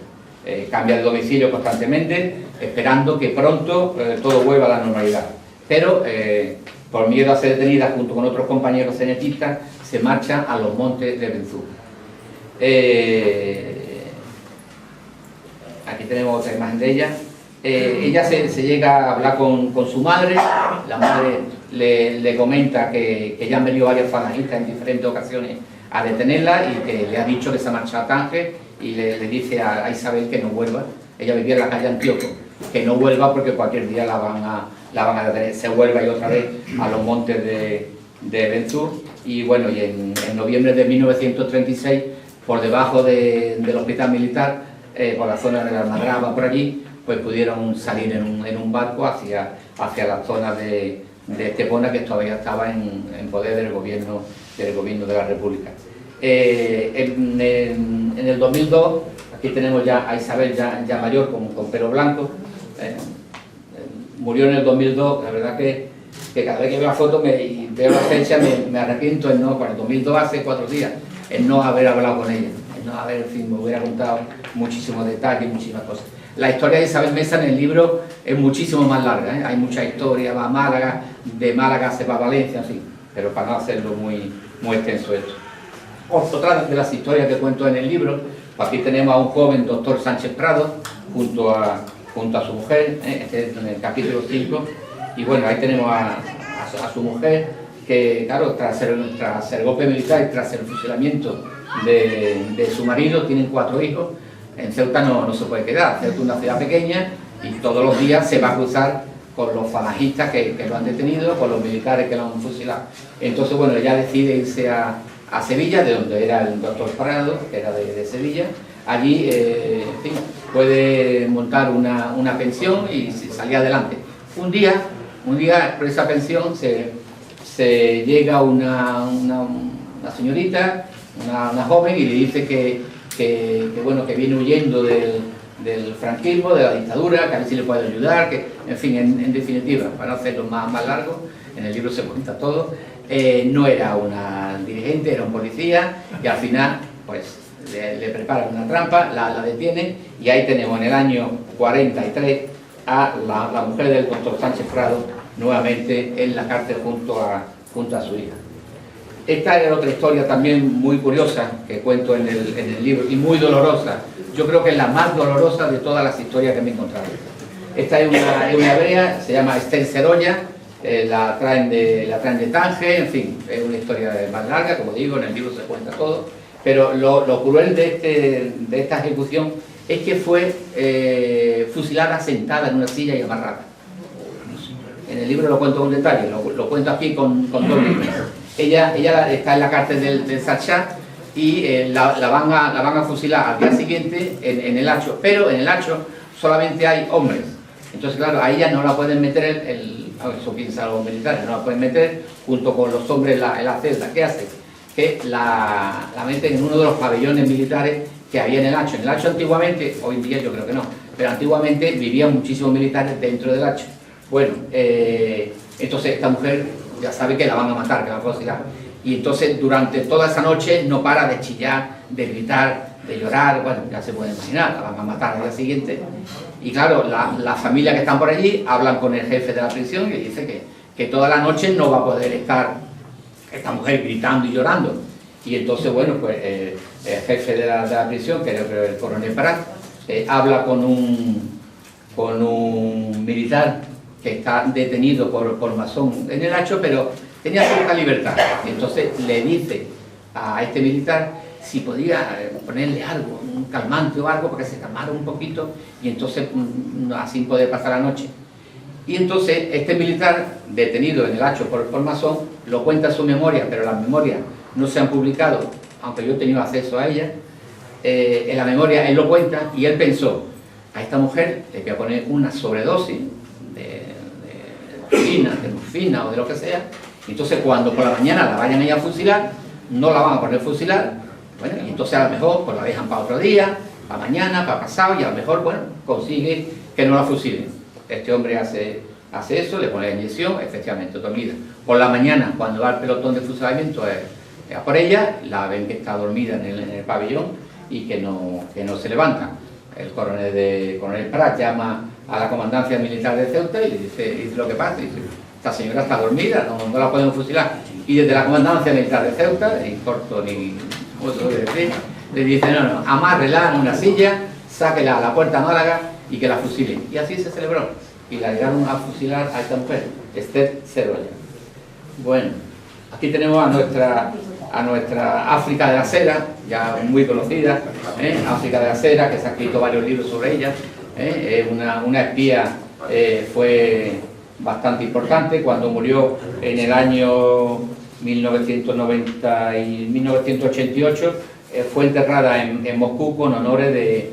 Cambia de domicilio constantemente, esperando que pronto todo vuelva a la normalidad. Pero, por miedo a ser detenida junto con otros compañeros cenetistas, se marcha a los montes de Benzú. Aquí tenemos otra imagen de ella. Ella se llega a hablar con su madre. La madre le comenta que ya han venido varios falangistas en diferentes ocasiones a detenerla y que le ha dicho que se ha marchado a Tánger, y le dice a Isabel que no vuelva. Ella vivía en la calle Antíoco, que no vuelva porque cualquier día la van a detener. Se vuelva y otra vez a los montes de Benzú. Y bueno, y en noviembre de 1936, por debajo del hospital militar, por la zona de la Almadraba, por allí, pues pudieron salir en un barco hacia la zona de Estepona, que todavía estaba en poder del gobierno de la República. En el 2002, aquí tenemos ya a Isabel ya mayor, con pelo blanco. Murió en el 2002. La verdad que cada vez que veo la foto y veo la fecha me arrepiento para el 2002, hace 4 días, en no haber hablado con ella, en no haber, en fin, me hubiera contado muchísimos detalles, muchísimas cosas. La historia de Isabel Mesa en el libro es muchísimo más larga, hay mucha historia, va a Málaga, de Málaga se va a Valencia, en fin, pero para no hacerlo muy extenso esto. Otra de las historias que cuento en el libro, pues aquí tenemos a un joven doctor Sánchez Prado junto a su mujer, este es en el capítulo 5, y bueno, ahí tenemos a su mujer, que claro, tras el golpe militar y tras el fusilamiento de su marido, tienen 4 hijos. En Ceuta no se puede quedar. Ceuta es una ciudad pequeña y todos los días se va a cruzar con los falangistas que lo han detenido, con los militares que lo han fusilado. Entonces, bueno, ella decide irse a Sevilla, de donde era el doctor Prado, que era de Sevilla. Allí, en fin, puede montar una pensión y salir adelante. Un día, por esa pensión, se llega una señorita, una joven, y le dice que viene huyendo del franquismo, de la dictadura, que a ver si le puede ayudar, que, en fin, en definitiva, para no hacerlo más largo, en el libro se cuenta todo, no era una dirigente, era un policía, y al final, pues, le preparan una trampa, la detienen, y ahí tenemos en el año 43 a la mujer del doctor Sánchez Prado, nuevamente en la cárcel junto a su hija. Esta es otra historia también muy curiosa que cuento en el libro, y muy dolorosa. Yo creo que es la más dolorosa de todas las historias que me he encontrado. Esta es una hebrea, se llama Esther Serolla, la traen de Tánger, en fin, es una historia más larga, como digo, en el libro se cuenta todo, pero lo cruel de esta ejecución es que fue fusilada sentada en una silla y amarrada. En el libro lo cuento con detalle, lo cuento aquí con 2 libros. Ella está en la cárcel del Sachá y la van a fusilar al día siguiente en el Hacho, pero en el Hacho solamente hay hombres. Entonces, claro, a ella no la pueden meter, eso piensan los militares, no la pueden meter junto con los hombres en la celda. ¿Qué hace? que la meten en uno de los pabellones militares que había en el Hacho. En el Hacho antiguamente, hoy en día yo creo que no, pero antiguamente vivían muchísimos militares dentro del Hacho. Bueno, entonces esta mujer ya sabe que la van a matar, que la van a fusilar. Y entonces durante toda esa noche no para de chillar, de gritar, de llorar. Bueno, ya se puede imaginar, la van a matar al día siguiente. Y claro, la familia que están por allí hablan con el jefe de la prisión y le dice que toda la noche no va a poder estar esta mujer gritando y llorando. Y entonces, bueno, pues el jefe de la prisión, que era el coronel Prat, habla con un militar que está detenido por masón en el Hacho, pero tenía cierta libertad. Y entonces le dice a este militar si podía ponerle algo, un calmante o algo, para que se calmara un poquito y entonces así poder pasar la noche. Y entonces este militar, detenido en el Hacho por masón, lo cuenta en su memoria, pero las memorias no se han publicado, aunque yo he tenido acceso a ellas. En la memoria él lo cuenta y él pensó, a esta mujer le voy a poner una sobredosis de morfina o de lo que sea, y entonces cuando por la mañana la vayan a ir a fusilar, no la van a poner fusilar, bueno, y entonces a lo mejor pues la dejan para otro día, para mañana, para pasado, y a lo mejor, bueno, consigue que no la fusilen. Este hombre hace eso, le pone la inyección, efectivamente dormida. Por la mañana, cuando va al pelotón de fusilamiento a por ella, la ven que está dormida en el pabellón y que no se levanta. El coronel Prat llama a la comandancia militar de Ceuta y le dice lo que pasa. Y dice, esta señora está dormida, no la podemos fusilar. Y desde la comandancia militar de Ceuta, en corto ni otro de decir, le dice, no, amárrela en una silla, sáquela a la puerta a Málaga y que la fusilen. Y así se celebró. Y la llegaron a fusilar a esta mujer, Esther Cerolla. Bueno, aquí tenemos a nuestra África de la Cera, ya muy conocida, África de la Cera, que se ha escrito varios libros sobre ella. Es una espía, fue bastante importante. Cuando murió en el año 1990 y 1988, fue enterrada en Moscú con honores de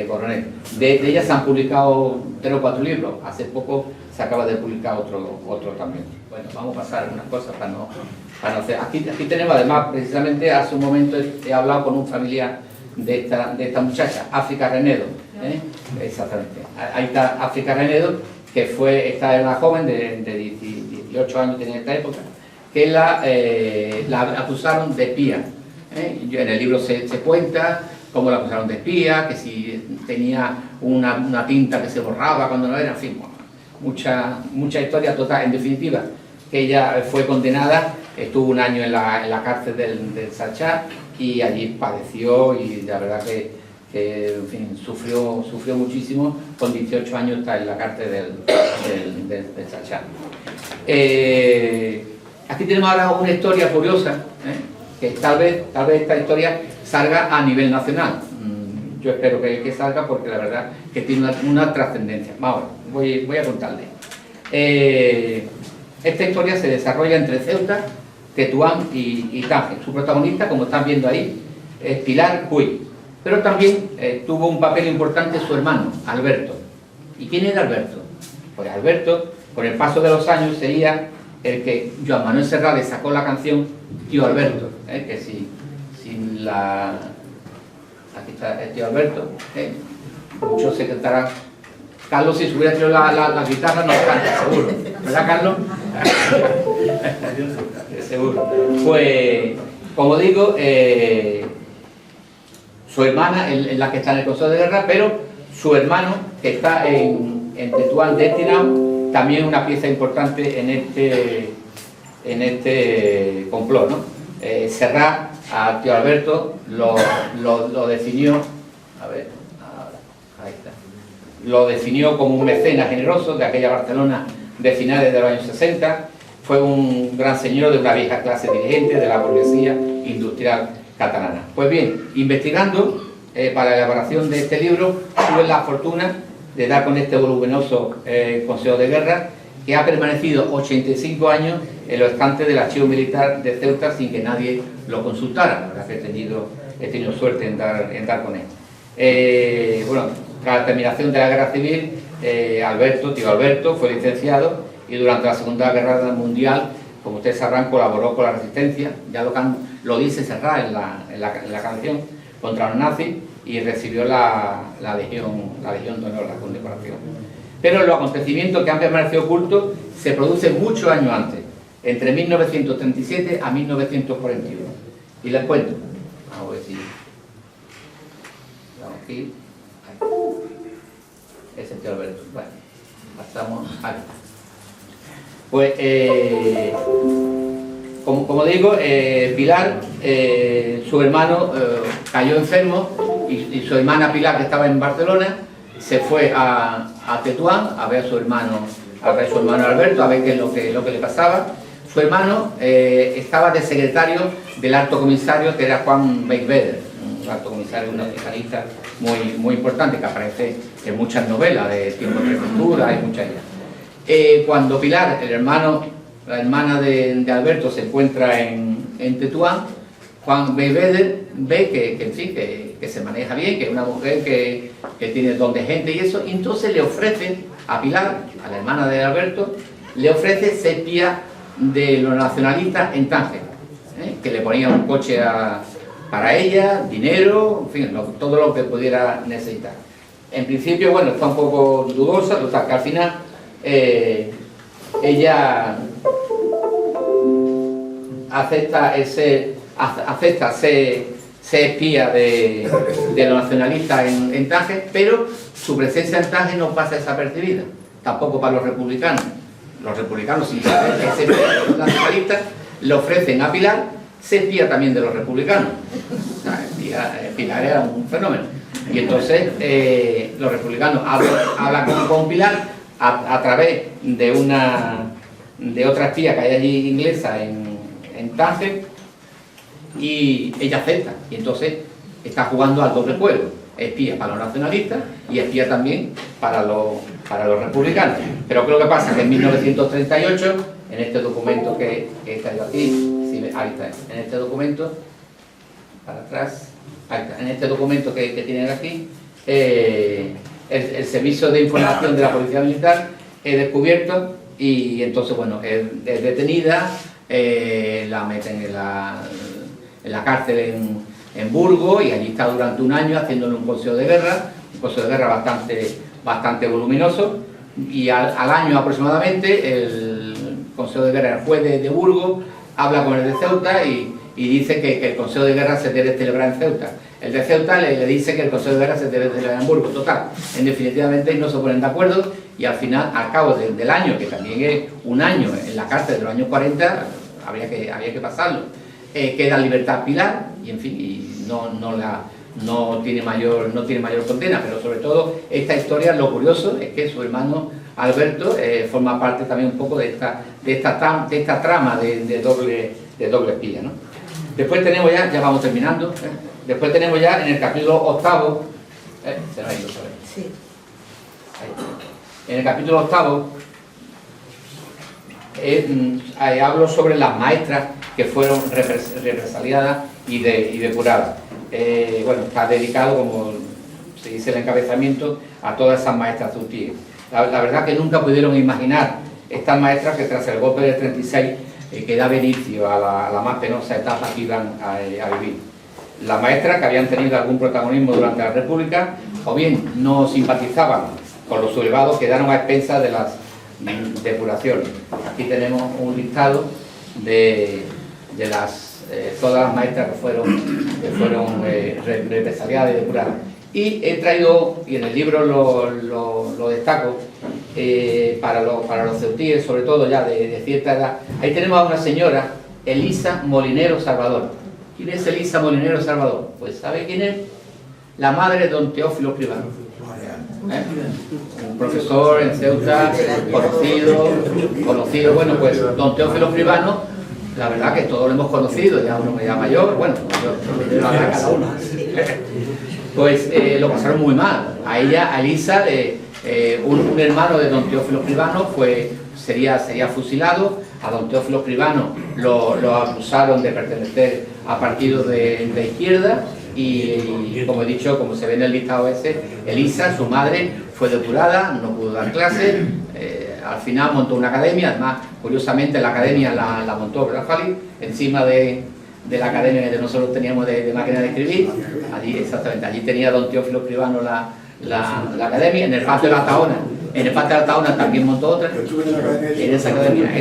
coronel. De ella se han publicado 3 o 4 libros. Hace poco se acaba de publicar otro también. Bueno, vamos a pasar unas cosas para no hacer. Aquí tenemos, además, precisamente hace un momento he hablado con un familiar de esta muchacha, África Renedo. Exactamente. Ahí está África Renedo, que esta era una joven de 18 años tenía en esta época, que la acusaron de espía. En el libro se cuenta cómo la acusaron de espía, que si tenía una tinta que se borraba cuando no era, en fin, mucha historia total. En definitiva, que ella fue condenada, estuvo un año en la cárcel del Sachá y allí padeció y la verdad que en fin, sufrió muchísimo. Con 18 años está en la cárcel del Sachá. Aquí tenemos ahora una historia curiosa, que tal vez esta historia salga a nivel nacional. Yo espero que salga porque la verdad que tiene una trascendencia. Ahora, voy a contarle. Esta historia se desarrolla entre Ceuta, Tetuán y Tánger. Su protagonista, como están viendo ahí, es Pilar Puig. Pero también tuvo un papel importante su hermano, Alberto. ¿Y quién era Alberto? Pues Alberto, con el paso de los años, sería el que Joan Manuel Serrat le sacó la canción Tío Alberto, que sin la... Aquí está el Tío Alberto, muchos se cantarán. Carlos, si se hubiera tirado la guitarra, no canta, seguro. ¿Verdad, Carlos? Seguro. Pues, como digo, su hermana es la que está en el Consejo de Guerra, pero su hermano, que está en Tetuán destinado, también una pieza importante en este complot, ¿no? Serrat a Tío Alberto lo definió, a ver, ahí está, lo definió como un mecenas generoso de aquella Barcelona de finales de los años 60. Fue un gran señor de una vieja clase dirigente de la burguesía industrial catalana. Pues bien, investigando para la elaboración de este libro, tuve la fortuna de dar con este voluminoso Consejo de Guerra, que ha permanecido 85 años en los estantes del Archivo Militar de Ceuta sin que nadie lo consultara. La verdad que he tenido suerte en dar con él. Bueno, tras la terminación de la Guerra Civil, Tío Alberto, fue licenciado y durante la Segunda Guerra Mundial como ustedes sabrán, colaboró con la resistencia, ya lo dice Serrat en la canción, contra los nazis, y recibió la Legión de Honor, la condecoración. Pero los acontecimientos que han permanecido ocultos se producen muchos años antes, entre 1937 a 1941. Y les cuento. Vamos a ver si... Vamos aquí. Ese es Alberto. Bueno, pasamos aquí. Pues, como digo, Pilar, su hermano cayó enfermo y su hermana Pilar, que estaba en Barcelona, se fue a Tetuán a ver a su hermano Alberto, a ver qué es lo que le pasaba. Su hermano estaba de secretario del alto comisario, que era Juan Beigbeder, un alto comisario, un nacionalista muy importante, que aparece en muchas novelas de tiempo de prefectura y muchas ellas. Cuando Pilar, la hermana de Alberto, se encuentra en Tetuán, Juan Beigbeder ve que se maneja bien, que es una mujer que tiene don de gente y eso, y entonces le ofrece a Pilar, a la hermana de Alberto, le ofrece ser espía de los nacionalistas en Tánger, que le ponía un coche para ella, dinero, en fin, todo lo que pudiera necesitar. En principio, bueno, está un poco dudosa, total, que al final ella acepta ser espía de los nacionalistas en Tánger, pero su presencia en Tánger no pasa desapercibida, tampoco para los republicanos. Los republicanos, sin saber que es espía de los nacionalistas, le ofrecen a Pilar ser espía también de los republicanos. O sea, Pilar era un fenómeno. Y entonces los republicanos hablan con Pilar a través de otra espía que hay allí inglesa en Tánger, y ella acepta, y entonces está jugando al doble juego, espía para los nacionalistas y espía también para los republicanos. Pero creo que pasa que en 1938, en este documento que está yo aquí, ahí está, en este documento, para atrás, ahí está, en este documento que tienen aquí, el servicio de información de la Policía Militar es descubierto, y entonces, bueno, es detenida, la meten en la cárcel en Burgos, y allí está durante un año haciéndole un consejo de guerra bastante voluminoso, y al año aproximadamente el consejo de guerra, el juez de Burgos, habla con el de Ceuta y dice que el consejo de guerra se debe celebrar en Ceuta. El de Ceuta le dice que el consejo de guerra se debe celebrar en Burgos. Total, en definitivamente no se ponen de acuerdo, y al final, al cabo del año, que también es un año en la cárcel de los años 40, había que pasarlo, queda en libertad Pilar, y en fin, y no tiene mayor condena. Pero sobre todo esta historia, lo curioso es que su hermano Alberto forma parte también un poco de esta trama de doble espía, ¿no? Después tenemos ya vamos terminando, después tenemos ya en el capítulo 8, se me ha ido, ¿sabes? Sí. En el capítulo 8 hablo sobre las maestras que fueron represaliadas y depuradas. Bueno, está dedicado, como se dice el encabezamiento, a todas esas maestras zurtíes. La verdad que nunca pudieron imaginar estas maestras que tras el golpe del 36 que daba inicio a la más penosa etapa que iban a vivir. Las maestras que habían tenido algún protagonismo durante la República, o bien no simpatizaban con los sublevados, quedaron a expensas de las depuraciones. Aquí tenemos un listado de todas las maestras que fueron represaliadas y depuradas. Y he traído, y en el libro lo destaco, para los ceutíes, sobre todo ya de cierta edad. Ahí tenemos a una señora, Elisa Molinero Salvador. ¿Quién es Elisa Molinero Salvador? Pues ¿sabe quién es? La madre de don Teófilo Privano. Un profesor en Ceuta, conocido. Bueno, pues don Teófilo Privano, la verdad que todos lo hemos conocido, ya uno ya mayor, bueno, yo cada uno. Pues lo pasaron muy mal. A ella, a Elisa, un hermano de don Teófilo Privano sería fusilado. A don Teófilo Privano lo acusaron de pertenecer a partidos de izquierda, y como he dicho, como se ve en el listado ese, Elisa, su madre, fue depurada, no pudo dar clases, al final montó una academia, además, curiosamente, la academia la montó Rafael, encima de la academia que nosotros teníamos de máquina de escribir. Allí, exactamente, allí tenía don Teófilo Escribano la academia. En el Patio de la Tahona, también montó otra, en esa academia.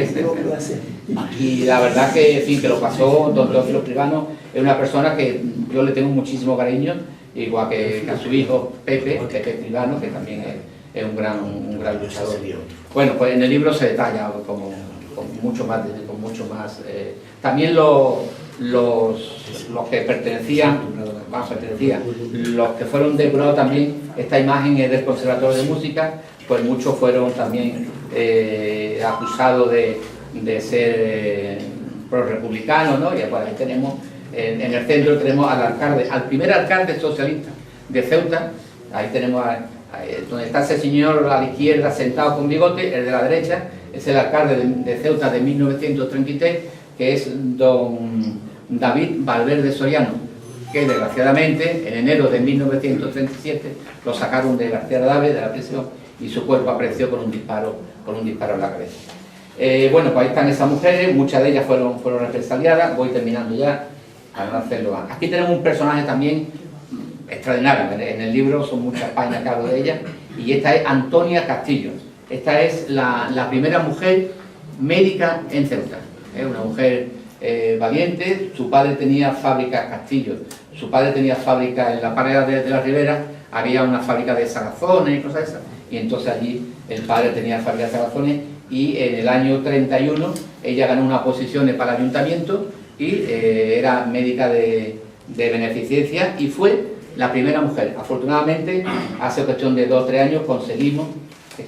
Y la verdad que, en fin, que lo pasó don Teófilo Escribano, es una persona que yo le tengo muchísimo cariño, igual que a su hijo Pepe Escribano, que también es un gran luchador. Bueno, pues en el libro se detalla con mucho más, también los que pertenecían, los que fueron depurados también. Esta imagen es del Conservatorio de Música, pues muchos fueron también acusados de ser pro-republicanos, ¿no? Y pues ahí tenemos, en el centro tenemos al primer alcalde socialista de Ceuta. Ahí tenemos donde está ese señor a la izquierda sentado con bigote, el de la derecha es el alcalde de Ceuta de 1933, que es don David Valverde Soriano, que desgraciadamente en enero de 1937 lo sacaron de García Dávez, de la prisión, y su cuerpo apareció con un disparo en la cabeza. Bueno, pues ahí están esas mujeres, muchas de ellas fueron represaliadas. Voy terminando ya, para no hacerlo. Aquí tenemos un personaje también extraordinario, en el libro son muchas páginas que hablo de ella, y esta es Antonia Castillo. Esta es la primera mujer médica en Ceuta. Es una mujer valiente. Su padre tenía fábricas, Castillo, su padre tenía fábricas en la pared de la Ribera, había una fábrica de salazones y cosas esas, y entonces allí el padre tenía fábrica de salazones, y en el año 31 ella ganó unas posiciones para el ayuntamiento y era médica de beneficencia, y fue la primera mujer. Afortunadamente, hace cuestión de 2 o 3 años conseguimos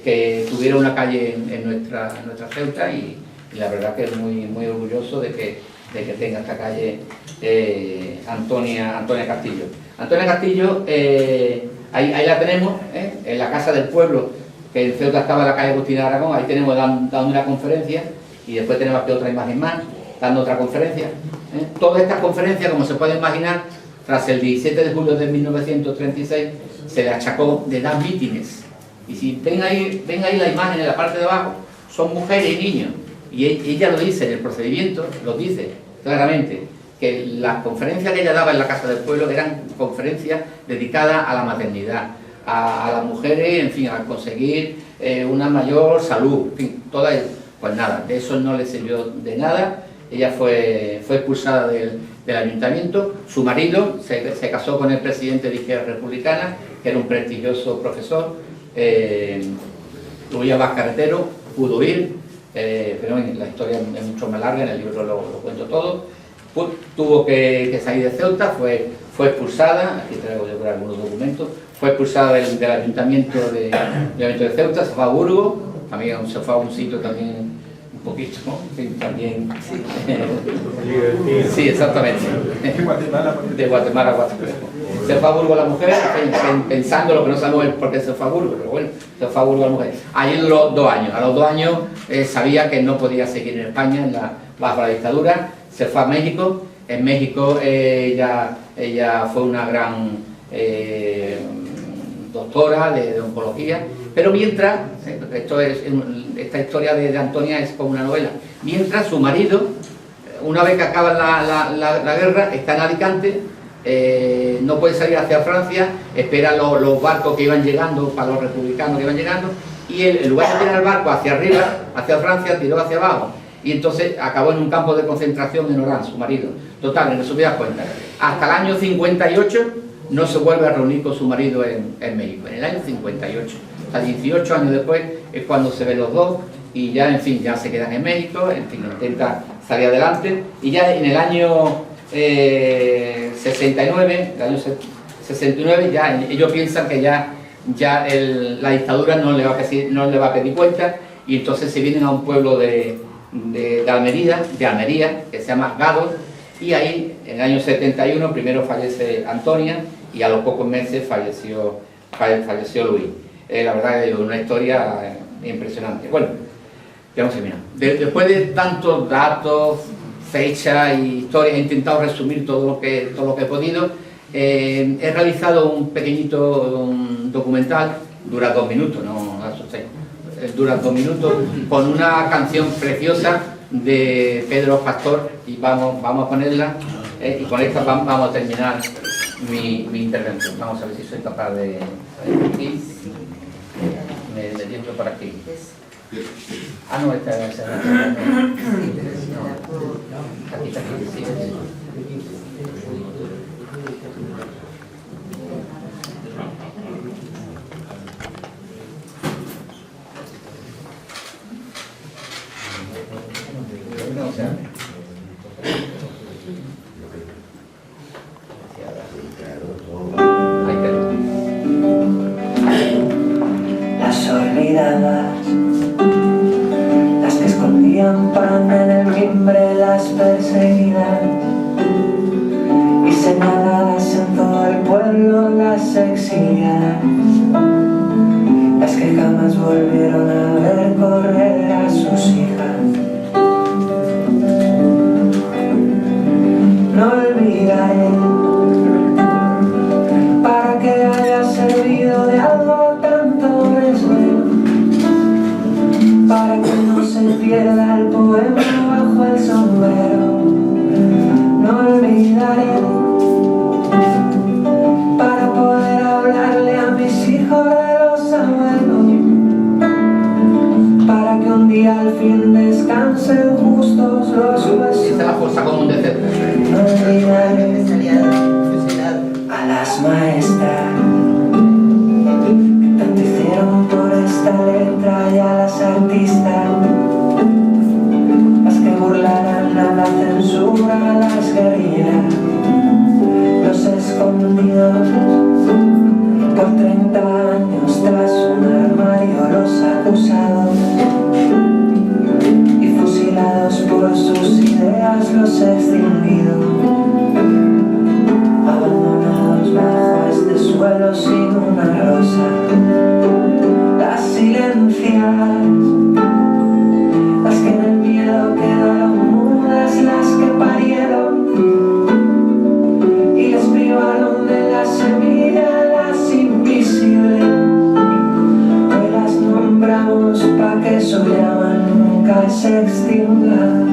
que tuviera una calle en nuestra Ceuta, y la verdad que es muy orgulloso de que tenga esta calle Antonia Castillo. Antonia Castillo, ahí la tenemos, en la Casa del Pueblo, que en Ceuta estaba en la calle Agustín de Aragón. Ahí tenemos dando una conferencia, y después tenemos aquí otra imagen más, dando otra conferencia. Todas estas conferencias, como se puede imaginar, tras el 17 de julio de 1936, se le achacó de dar mítines. Y si ven ahí la imagen en la parte de abajo, son mujeres y niños. Y ella lo dice en el procedimiento, lo dice claramente, que las conferencias que ella daba en la Casa del Pueblo eran conferencias dedicadas a la maternidad, a las mujeres, en fin, a conseguir una mayor salud, en fin, pues nada, de eso no le sirvió de nada. Ella fue expulsada del ayuntamiento. Su marido se casó con el presidente de Izquierda Republicana, que era un prestigioso profesor, Luis Abad Carretero, pudo ir, pero la historia es mucho más larga, en el libro lo cuento todo. Tuvo que salir de Ceuta, fue expulsada, aquí traigo yo algunos documentos, fue expulsada del ayuntamiento de Ceuta, se fue a Burgos, también se fue a un sitio también un poquito, ¿no? Sí, también, sí, exactamente, de Guatemala a Guatemala. Se fue a Burgos la mujer, pensando lo que no sabemos por qué se fue a Burgos, pero bueno, se fue a Burgos la mujer. Allí duró 2 años, a los 2 años sabía que no podía seguir en España bajo la dictadura. Se fue a México. En México ella fue una gran doctora de oncología, pero mientras, esta historia de Antonia es como una novela, mientras su marido, una vez que acaba la guerra, está en Alicante, no puede salir hacia Francia, espera los barcos que iban llegando, para los republicanos que iban llegando, y en lugar de tirar el barco hacia arriba, hacia Francia, tiró hacia abajo. Y entonces acabó en un campo de concentración en Orán, su marido. Total, en resumidas cuentas, hasta el año 58 no se vuelve a reunir con su marido en México. En el año 58, hasta 18 años después, es cuando se ven los dos, y ya, en fin, ya se quedan en México, en fin, intenta salir adelante, y ya en el año 69, ya ellos piensan que ya la dictadura no le va a pedir cuenta, y entonces se vienen a un pueblo de Almería, que se llama Gádor, y ahí en el año 71 primero fallece Antonia, y a los pocos meses falleció Luis. La verdad es una historia impresionante. Bueno, ya hemos terminado. Después de tantos datos, fechas y historias, he intentado resumir todo lo que he podido. He realizado un pequeñito documental, dura 2 minutos, no asustéis. dura 2 minutos, con una canción preciosa de Pedro Pastor, y vamos a ponerla, y con esta vamos a terminar mi intervención. Vamos a ver si soy capaz de... Aquí, me tiento por aquí. Ah, no, esta es la... Aquí, sí. Las olvidadas, las que escondían pan en el mimbre, las perseguidas y señaladas en todo el pueblo, las exiliadas, las que jamás volvieron a ver correr a sus hijas. No olvidaré, para que haya servido de algo tanto desvelo, para que no se pierda el poema bajo el sombrero. No olvidaré, para poder hablarle a mis hijos de los abuelos, para que un día al fin descansen justos los huesos. Esta es la fuerza común de Ceuta. No olvidaré a las maestras que tanto hicieron por esta letra, y a las artistas, las que burlaran a la censura, a las guerrillas, los escondidos por 30 años tras un armario, los acusados y fusilados por sus ideas, los extinguidos, abandonados bajo este suelo sin una rosa. Las silenciadas, las que en el miedo quedaron mudas, las que parieron y les privaron de la semilla, las invisibles. Hoy las nombramos pa' que su llama nunca se extinga.